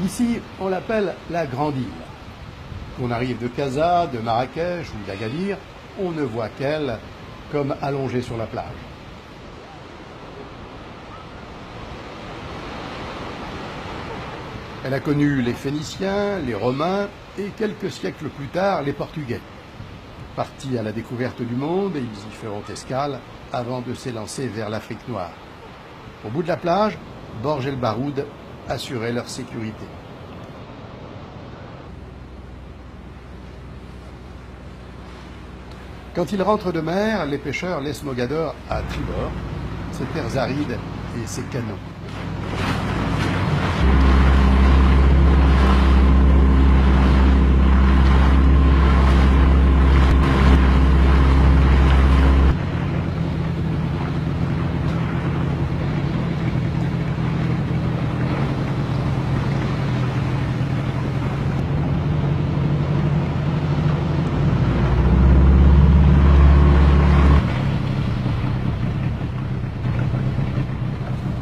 Ici, on l'appelle la Grande Île. Qu'on arrive de Casa, de Marrakech ou d'Agadir, on ne voit qu'elle comme allongée sur la plage. Elle a connu les Phéniciens, les Romains et quelques siècles plus tard les Portugais. Partis à la découverte du monde, ils y feront escale avant de s'élancer vers l'Afrique noire. Au bout de la plage, Borge El Baroud assurait leur sécurité. Quand ils rentrent de mer, les pêcheurs laissent Mogador à tribord, ses terres arides et ses canaux.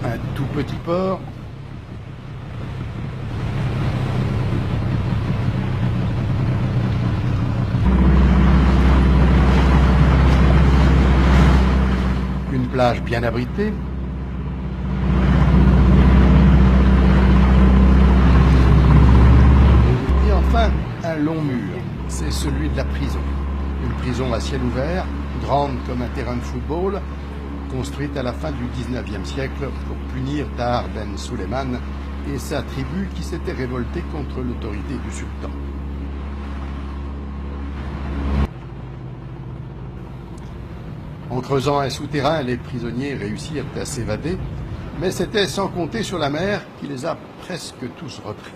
Un tout petit port, une plage bien abritée, et enfin un long mur, c'est celui de la prison. Une prison à ciel ouvert, grande comme un terrain de football, construite à la fin du XIXe siècle pour punir Tahar Ben Suleiman et sa tribu qui s'était révoltée contre l'autorité du sultan. En creusant un souterrain, les prisonniers réussirent à s'évader, mais c'était sans compter sur la mer qui les a presque tous repris.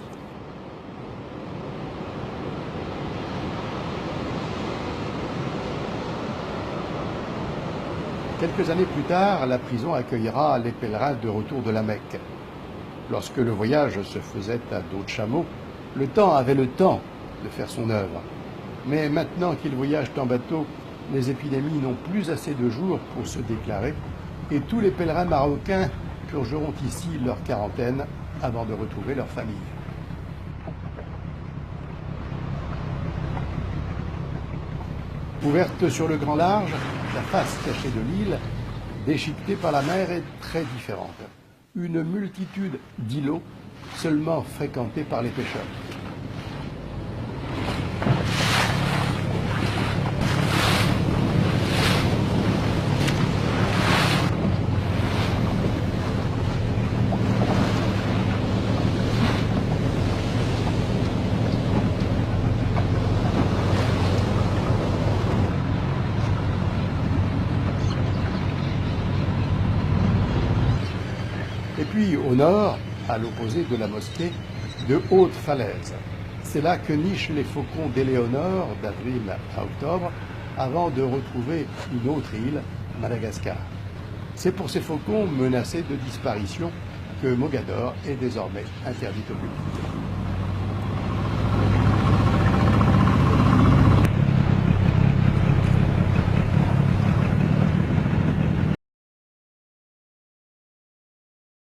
Quelques années plus tard, la prison accueillera les pèlerins de retour de la Mecque. Lorsque le voyage se faisait à dos de chameau, le temps avait le temps de faire son œuvre. Mais maintenant qu'ils voyagent en bateau, les épidémies n'ont plus assez de jours pour se déclarer et tous les pèlerins marocains purgeront ici leur quarantaine avant de retrouver leur famille. Ouverte sur le grand large, la face cachée de l'île, déchiquetée par la mer, est très différente. Une multitude d'îlots seulement fréquentés par les pêcheurs. Et puis au nord, à l'opposé de la mosquée, de hautes falaises. C'est là que nichent les faucons d'Éléonore d'avril à octobre, avant de retrouver une autre île, Madagascar. C'est pour ces faucons menacés de disparition que Mogador est désormais interdite au public.